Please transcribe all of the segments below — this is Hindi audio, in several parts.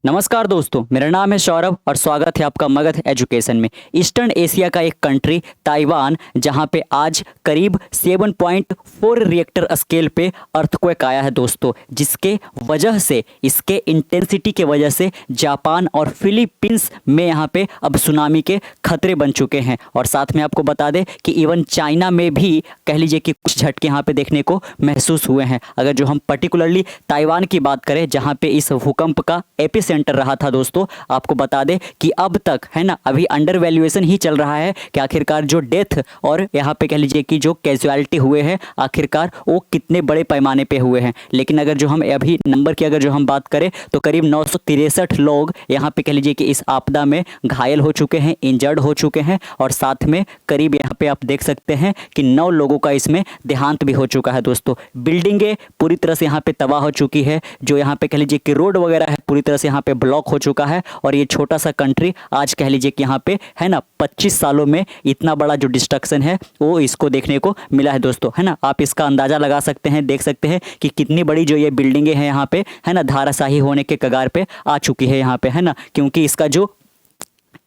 नमस्कार दोस्तों, मेरा नाम है सौरभ और स्वागत है आपका मगध एजुकेशन में। ईस्टर्न एशिया का एक कंट्री ताइवान, जहां पे आज करीब 7.4 रिएक्टर स्केल पे अर्थक्वेक आया है दोस्तों, जिसके वजह से, इसके इंटेंसिटी के वजह से जापान और फिलीपींस में यहां पे अब सुनामी के खतरे बन चुके हैं। और साथ में आपको बता दें कि इवन चाइना में भी कह लीजिए कि कुछ झटके यहाँ पे देखने को महसूस हुए हैं। अगर जो हम पर्टिकुलरली ताइवान की बात करें, जहाँ पे इस भूकंप का एपी सेंटर रहा था दोस्तों, आपको बता दें कि अब तक है ना, अभी अंडर वैल्यूएशन ही चल रहा है कि आखिरकार जो डेथ और यहाँ पे कह लीजिए कि जो कैजुअलिटी हुए हैं, आखिरकार वो कितने बड़े पैमाने पे हुए हैं। लेकिन अगर जो हम अभी नंबर की अगर जो हम बात करें तो करीब 963 लोग यहाँ पे कह लीजिए कि इस आपदा में घायल हो चुके हैं, इंजर्ड हो चुके हैं। और साथ में करीब यहाँ पे आप देख सकते हैं कि 9 लोगों का इसमें देहांत भी हो चुका है दोस्तों। बिल्डिंगें पूरी तरह से यहाँ पे तबाह हो चुकी है, जो यहाँ पे कह लीजिए कि रोड वगैरह है पूरी तरह से यहाँ पे ब्लॉक हो चुका है। और ये छोटा सा कंट्री आज कह लीजिए कि यहाँ पे है ना 25 सालों में इतना बड़ा जो डिस्ट्रक्शन है वो इसको देखने को मिला है दोस्तों, है ना। आप इसका अंदाजा लगा सकते हैं, देख सकते हैं कि कितनी बड़ी जो ये बिल्डिंगें हैं यहाँ पे, है ना, धाराशाही होने के कगार पे आ चुकी है यहाँ पे, है ना। क्योंकि इसका जो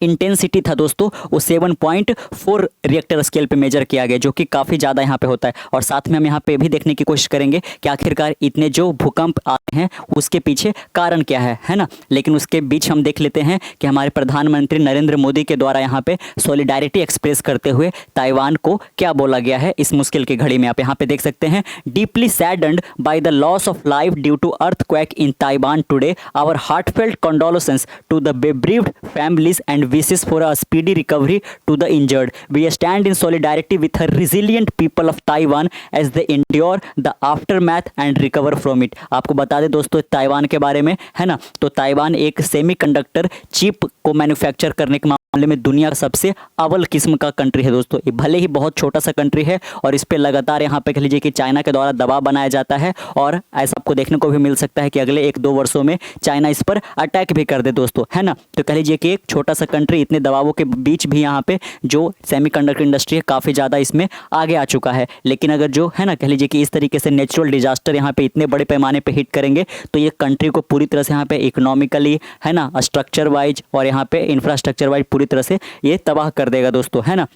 इंटेंसिटी था दोस्तों वो 7.4 रिएक्टर स्केल पे मेजर किया गया, जो कि काफ़ी ज़्यादा यहाँ पे होता है। और साथ में हम यहाँ पे भी देखने की कोशिश करेंगे कि आखिरकार इतने जो भूकंप आते हैं उसके पीछे कारण क्या है ना। लेकिन उसके बीच हम देख लेते हैं कि हमारे प्रधानमंत्री नरेंद्र मोदी के द्वारा यहाँ पे सॉलिडारिटी एक्सप्रेस करते हुए ताइवान को क्या बोला गया है इस मुश्किल की घड़ी में। आप यहाँ पे देख सकते हैं, deeply saddened by the loss of life due to earthquake in Taiwan today, our heartfelt condolences to the bereaved families and wishes for a speedy recovery to the injured. We stand in solidarity with the resilient people of Taiwan as they endure the aftermath and recover from it. आपको बता दें दोस्तों ताइवान के बारे में, है ना, तो ताइवान एक सेमीकंडक्टर चिप को मैन्युफैक्चर करने के मामले में दुनिया का सबसे अव्वल किस्म का कंट्री है दोस्तों। ये भले ही बहुत छोटा सा कंट्री है और इस पे लगातार यहाँ पे कह लीजिए कि चाइना के द्वारा दबाव बनाया जाता है, और ऐसा आपको देखने को भी मिल सकता है कि अगले 1-2 वर्षों में चाइना इस पर अटैक भी कर दे दोस्तों, है ना। तो कह लीजिए कि एक छोटा सा कंट्री इतने दबावों के बीच भी यहाँ पे जो सेमीकंडक्टर इंडस्ट्री है काफ़ी ज़्यादा इसमें आगे आ चुका है। लेकिन अगर जो है ना कह लीजिए कि इस तरीके से नेचुरल डिजास्टर यहाँ पे इतने बड़े पैमाने पे हिट करेंगे तो ये कंट्री को पूरी तरह से यहाँ पे इकोनॉमिकली, है ना, स्ट्रक्चर वाइज और यहाँ पे इंफ्रास्ट्रक्चर वाइज पूरी तरह से ये तबाह कर देगा दोस्तों, है ना।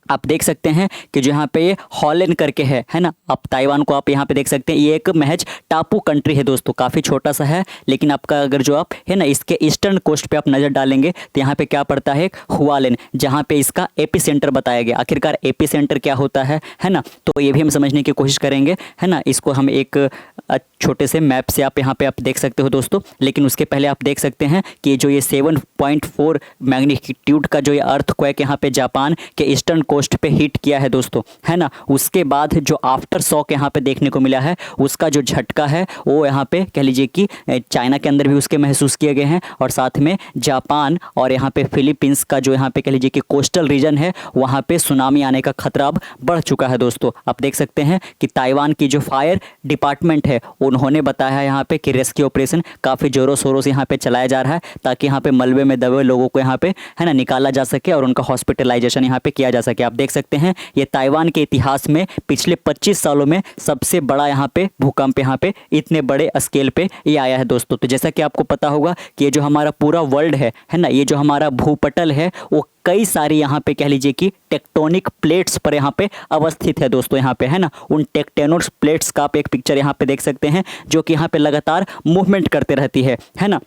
आप देख सकते हैं कि जो यहाँ पे ये हॉलैंड करके है ना, आप ताइवान को आप यहाँ पे देख सकते हैं, ये एक महज टापू कंट्री है दोस्तों, काफ़ी छोटा सा है। लेकिन आपका अगर जो आप है ना इसके ईस्टर्न कोस्ट पे आप नज़र डालेंगे तो यहाँ पे क्या पड़ता है, हुआलिन, जहाँ पे इसका एपी सेंटर बताया गया। आखिरकार एपी सेंटर क्या होता है ना, तो ये भी हम समझने की कोशिश करेंगे, है ना। इसको हम एक छोटे से मैप से आप यहाँ पे आप देख सकते हो दोस्तों। लेकिन उसके पहले आप देख सकते हैं कि जो ये 7.4 मैग्नीट्यूड का जो ये अर्थक्वेक यहाँ पे जापान के ईस्टर्न कोस्ट पे हिट किया है दोस्तों, है ना, उसके बाद जो आफ्टर शॉक यहाँ पे देखने को मिला है, उसका जो झटका है वो यहाँ पे कह लीजिए कि चाइना के अंदर भी उसके महसूस किए गए हैं। और साथ में जापान और यहाँ पे फिलीपींस का जो यहाँ पे कह लीजिए कि कोस्टल रीजन है, वहाँ पे सुनामी आने का खतरा अब बढ़ चुका है दोस्तों। आप देख सकते हैं कि ताइवान की जो फायर डिपार्टमेंट है उन्होंने बताया है यहाँ पे कि रेस्क्यू ऑपरेशन काफ़ी ज़ोरों शोरों से यहाँ पे चलाया जा रहा है, ताकि यहाँ पे मलबे में दबे लोगों को यहाँ पे, है ना, निकाला जा सके और उनका हॉस्पिटलाइजेशन यहाँ पे किया जा सके। आप देख सकते हैं ये ताइवान के इतिहास में पिछले 25 सालों में सबसे बड़ा यहाँ पे भूकंप यहाँ पे इतने बड़े स्केल पे ये आया है दोस्तों। तो जैसा कि आपको पता होगा कि ये जो हमारा पूरा वर्ल्ड है ना, ये जो हमारा भूपटल है वो कई सारी यहाँ पे कह लीजिए कि टेक्टोनिक प्लेट्स पर यहाँ पे अवस्थित है दोस्तों, यहाँ पे, है ना। उन टेक्टोनिक प्लेट्स का आप एक पिक्चर यहाँ पे देख सकते हैं जो कि यहाँ पे लगातार मूवमेंट करते रहती है ना।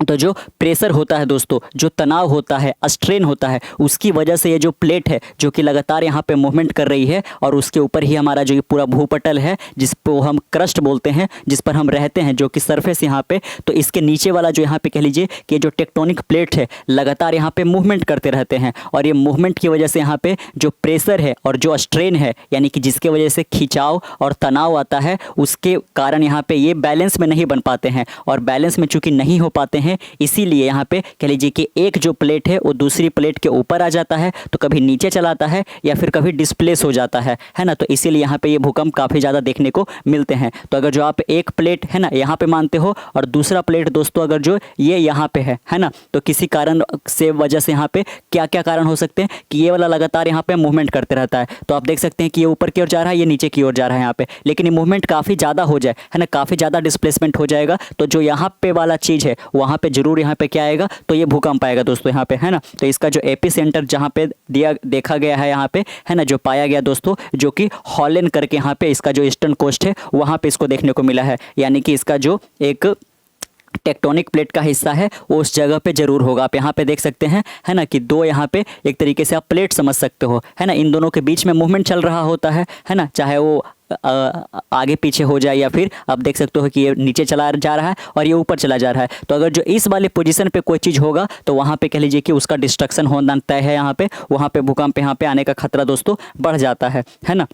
तो जो प्रेशर होता है दोस्तों, जो तनाव होता है, स्ट्रेन होता है, उसकी वजह से ये जो प्लेट है जो कि लगातार यहाँ पे मूवमेंट कर रही है, और उसके ऊपर ही हमारा जो ये पूरा भूपटल है जिस पर हम क्रस्ट बोलते हैं, जिस पर हम रहते हैं, जो कि सरफेस यहाँ पे, तो इसके नीचे वाला जो यहाँ पे कह लीजिए कि जो टेक्टोनिक प्लेट है लगातार यहाँ पे मूवमेंट करते रहते हैं। और ये मूवमेंट की वजह से यहाँ पे जो प्रेशर है और जो स्ट्रेन है, यानी कि जिसके वजह से खिंचाव और तनाव आता है, उसके कारण यहाँ पे ये बैलेंस में नहीं बन पाते हैं। और बैलेंस में चूंकि नहीं हो पाते हैं, इसीलिए यहाँ पे कह लीजिए कि एक जो प्लेट है वो दूसरी प्लेट के ऊपर आ जाता है, तो कभी नीचे चलाता है या फिर कभी डिस्प्लेस हो जाता है ना। तो इसीलिए यहाँ पे ये भूकंप काफ़ी ज़्यादा देखने को मिलते हैं। तो अगर जो आप एक प्लेट है ना यहाँ पे मानते हो और दूसरा प्लेट दोस्तों अगर जो ये यहाँ पे है ना, तो किसी कारण से वजह से यहाँ पे क्या क्या कारण हो सकते हैं कि ये वाला लगातार यहाँ पे मूवमेंट करते रहता है। तो आप देख सकते हैं कि ये ऊपर की ओर जा रहा है, ये नीचे की ओर जा रहा है यहाँ पे, लेकिन ये मूवमेंट काफ़ी ज़्यादा हो जाए, है ना, काफ़ी ज़्यादा डिस्प्लेसमेंट हो जाएगा, तो जो यहाँ पे वाला चीज़ है वहाँ वहाँ पे जरूर यहाँ पे क्या आएगा, तो ये भूकंप आएगा दोस्तों यहाँ पे, है ना। तो इसका जो एपी सेंटर जहाँ पे देखा गया है यहाँ पे, है ना, जो पाया गया दोस्तों, जो कि हॉलैंड करके यहाँ पे इसका जो ईस्टर्न कोस्ट है वहाँ पे इसको देखने को मिला है। यानी कि इसका जो एक टेक्टोनिक प्लेट का हिस्सा है वो उस जगह पे जरूर होगा। आप यहाँ पे देख सकते हैं, है ना, कि दो यहाँ पे एक तरीके से आप प्लेट समझ सकते हो, है ना। इन दोनों के बीच में मूवमेंट चल रहा होता है ना, चाहे वो आगे पीछे हो जाए या फिर आप देख सकते हो कि ये नीचे चला जा रहा है और ये ऊपर चला जा रहा है। तो अगर जो इस वाले पोजीशन पे कोई चीज़ होगा तो वहाँ पे कह लीजिए कि उसका डिस्ट्रक्शन होना तय है यहाँ पे, वहाँ पे भूकंप यहाँ पे आने का खतरा दोस्तों बढ़ जाता है ना।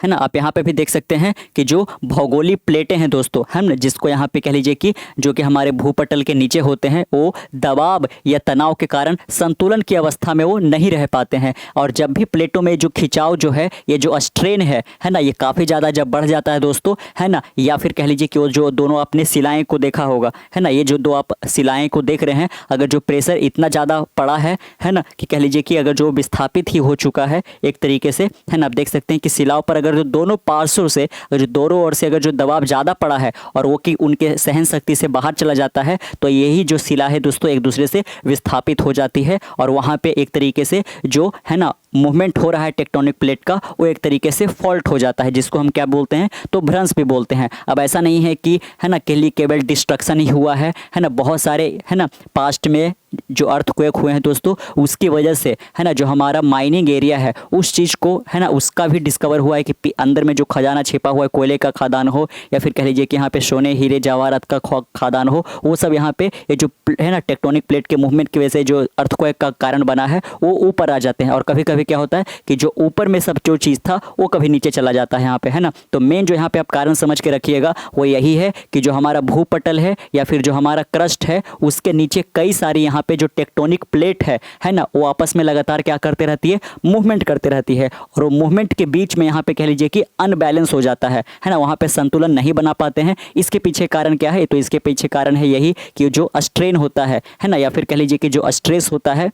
है ना, आप यहाँ पे भी देख सकते हैं कि जो भौगोलिक प्लेटें हैं दोस्तों, है ना, जिसको यहाँ पे कह लीजिए कि जो कि हमारे भूपटल के नीचे होते हैं, वो दबाव या तनाव के कारण संतुलन की अवस्था में वो नहीं रह पाते हैं। और जब भी प्लेटों में जो खिंचाव जो है, ये जो स्ट्रेन है ना, ये काफ़ी ज़्यादा जब बढ़ जाता है दोस्तों, है ना, या फिर कह लीजिए कि वो जो दोनों आपने सिलाएँ को देखा होगा, है ना, ये जो दो आप सिलाएँ को देख रहे हैं, अगर जो प्रेशर इतना ज़्यादा पड़ा है ना, कि कह लीजिए कि अगर जो विस्थापित ही हो चुका है एक तरीके से, है ना, आप देख सकते हैं कि सिलाओं पर अगर जो दोनों पार्श्व से, अगर जो दोनों ओर से अगर जो दबाव ज़्यादा पड़ा है और वो कि उनके सहन शक्ति से बाहर चला जाता है, तो यही जो सिला है दोस्तों एक दूसरे से विस्थापित हो जाती है और वहाँ पे एक तरीके से जो है ना मूवमेंट हो रहा है टेक्टोनिक प्लेट का, वो एक तरीके से फॉल्ट हो जाता है, जिसको हम क्या बोलते हैं, तो भ्रंश भी बोलते हैं। अब ऐसा नहीं है कि, है ना, केवल डिस्ट्रक्शन ही हुआ है ना, बहुत सारे, है ना, पास्ट में जो अर्थक्वेक हुए हैं दोस्तों, उसकी वजह से, है ना, जो हमारा माइनिंग एरिया है उस चीज़ को, है ना, उसका भी डिस्कवर हुआ है कि अंदर में जो खजाना छिपा हुआ है, कोयले का खदान हो या फिर कह लीजिए कि यहाँ पे सोने हीरे जवाहरात का खदान हो, वो सब यहाँ पे ये जो है ना टेक्टोनिक प्लेट के मूवमेंट की वजह से जो अर्थक्वेक का कारण बना है वो ऊपर आ जाते हैं। और कभी कभी क्या होता है कि जो ऊपर में सब जो चीज़ था वो कभी नीचे चला जाता है यहाँ पे, है ना। तो मेन जो यहाँ पे आप कारण समझ के रखिएगा वो यही है कि जो हमारा भूपटल है या फिर जो हमारा क्रस्ट है उसके नीचे कई सारी यहाँ पे जो टेक्टोनिक प्लेट है ना, वो आपस में लगातार क्या करते रहती है, मूवमेंट करते रहती है। और वो मूवमेंट के बीच में यहाँ पे कह लीजिए कि अनबैलेंस हो जाता है ना, वहाँ पे संतुलन नहीं बना पाते हैं। इसके पीछे कारण क्या है, तो इसके पीछे कारण है यही कि जो स्ट्रेन होता है ना, या फिर कह लीजिए कि जो स्ट्रेस होता है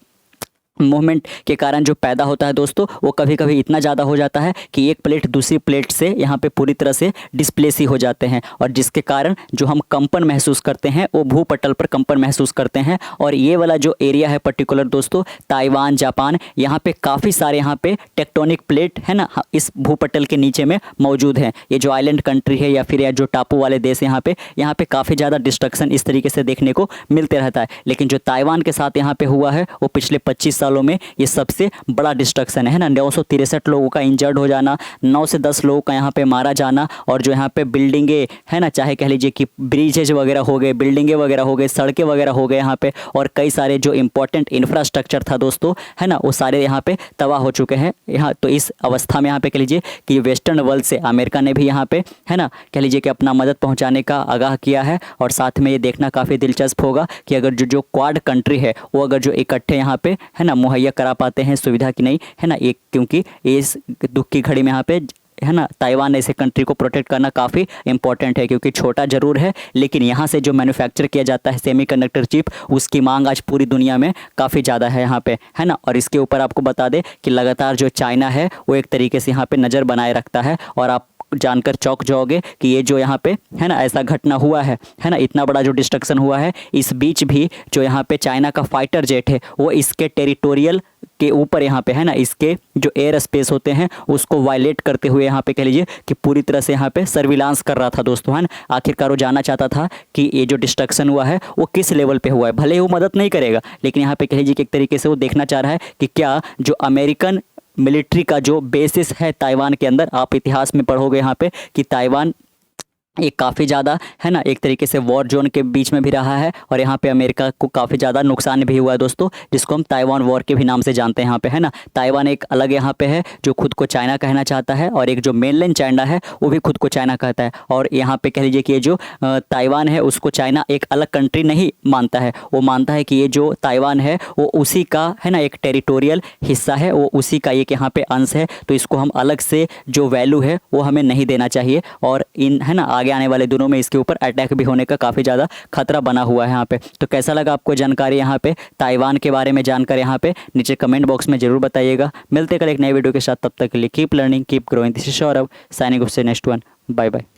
मूवमेंट के कारण जो पैदा होता है दोस्तों, वो कभी कभी इतना ज़्यादा हो जाता है कि एक प्लेट दूसरी प्लेट से यहाँ पे पूरी तरह से डिस्प्लेस ही हो जाते हैं और जिसके कारण जो हम कंपन महसूस करते हैं वो भूपटल पर कंपन महसूस करते हैं। और ये वाला जो एरिया है पर्टिकुलर दोस्तों, ताइवान, जापान, यहाँ पे काफ़ी सारे यहाँ पे टेक्टोनिक प्लेट है ना इस भूपटल के नीचे में मौजूद हैं। ये जो आइलैंड कंट्री है या फिर या जो टापू वाले देश यहाँ पे काफ़ी ज़्यादा डिस्ट्रक्शन इस तरीके से देखने को मिलते रहता है। लेकिन जो ताइवान के साथ यहाँ पे हुआ है वो पिछले 25 सालों में ये सबसे बड़ा डिस्ट्रक्शन है ना। 963 लोगों का इंजर्ड हो जाना, 9 से 10 लोगों का यहाँ पे मारा जाना और जो यहाँ पे बिल्डिंगे है ना, चाहे कह लीजिए कि ब्रिजेज वगैरह हो गए, बिल्डिंगे वगैरह हो गए, सड़कें वगैरह हो गए यहाँ पे, और कई सारे जो इंपॉर्टेंट इंफ्रास्ट्रक्चर था दोस्तों, है ना, वो सारे यहाँ पे तबाह हो चुके हैं यहाँ। तो इस अवस्था में यहाँ पे कह लीजिए कि वेस्टर्न वर्ल्ड से अमेरिका ने भी यहाँ पे है ना कह लीजिए कि अपना मदद पहुँचाने का आगाह किया है। और साथ में ये देखना काफ़ी दिलचस्प होगा कि अगर जो क्वाड कंट्री है वो अगर जो इकट्ठे यहाँ पे है ना मुहैया करा पाते हैं सुविधा की नहीं, है ना, एक क्योंकि इस दुख की घड़ी में यहाँ पे है ना ताइवान ऐसे कंट्री को प्रोटेक्ट करना काफ़ी इंपॉर्टेंट है, क्योंकि छोटा ज़रूर है लेकिन यहाँ से जो मैन्युफैक्चर किया जाता है सेमीकंडक्टर चिप, उसकी मांग आज पूरी दुनिया में काफ़ी ज़्यादा है यहाँ पे, है ना। और इसके ऊपर आपको बता दें कि लगातार जो चाइना है वो एक तरीके से यहाँ पे नज़र बनाए रखता है। और आप जानकर चौंक जाओगे कि ये जो यहाँ पे है ना ऐसा घटना हुआ है ना, इतना बड़ा जो डिस्ट्रक्शन हुआ है, इस बीच भी जो यहाँ पे चाइना का फाइटर जेट है वो इसके टेरिटोरियल के ऊपर यहाँ पे है ना इसके जो एयर स्पेस होते हैं उसको वायलेट करते हुए यहाँ पे कह लीजिए कि पूरी तरह से यहाँ पे सर्विलांस कर रहा था दोस्तों, है ना। आखिरकार वो जानना चाहता था कि ये जो डिस्ट्रक्शन हुआ है वो किस लेवल पे हुआ है। भले ही वो मदद नहीं करेगा लेकिन यहाँ पे कह लीजिए कि एक तरीके से वो देखना चाह रहा है कि क्या जो अमेरिकन मिलिट्री का जो बेसिस है ताइवान के अंदर, आप इतिहास में पढ़ोगे यहाँ पे कि ताइवान ये काफ़ी ज़्यादा है ना एक तरीके से वॉर जोन के बीच में भी रहा है और यहाँ पे अमेरिका को काफ़ी ज़्यादा नुकसान भी हुआ है दोस्तों, जिसको हम ताइवान वॉर के भी नाम से जानते हैं यहाँ पे, है ना। ताइवान एक अलग यहाँ पे है जो खुद को चाइना कहना चाहता है और एक जो मेनलैंड चाइना है वो भी खुद को चाइना कहता है। और यहाँ पे कह लीजिए कि ये जो ताइवान है उसको चाइना एक अलग कंट्री नहीं मानता है, वो मानता है कि ये जो ताइवान है वो उसी का है ना एक टेरिटोरियल हिस्सा है, वो उसी का एक यहाँ पे अंश है। तो इसको हम अलग से जो वैल्यू है वो हमें नहीं देना चाहिए और इन है ना आगे आने वाले दिनों में इसके ऊपर अटैक भी होने का काफ़ी ज़्यादा खतरा बना हुआ है यहाँ पे। तो कैसा लगा आपको जानकारी यहाँ पे ताइवान के बारे में जानकर यहाँ पे नीचे कमेंट बॉक्स में जरूर बताइएगा। मिलते कल एक नए वीडियो के साथ, तब तक के लिए keep learning keep growing. This is Saurabh signing off से नेक्स्ट वन। Bye bye.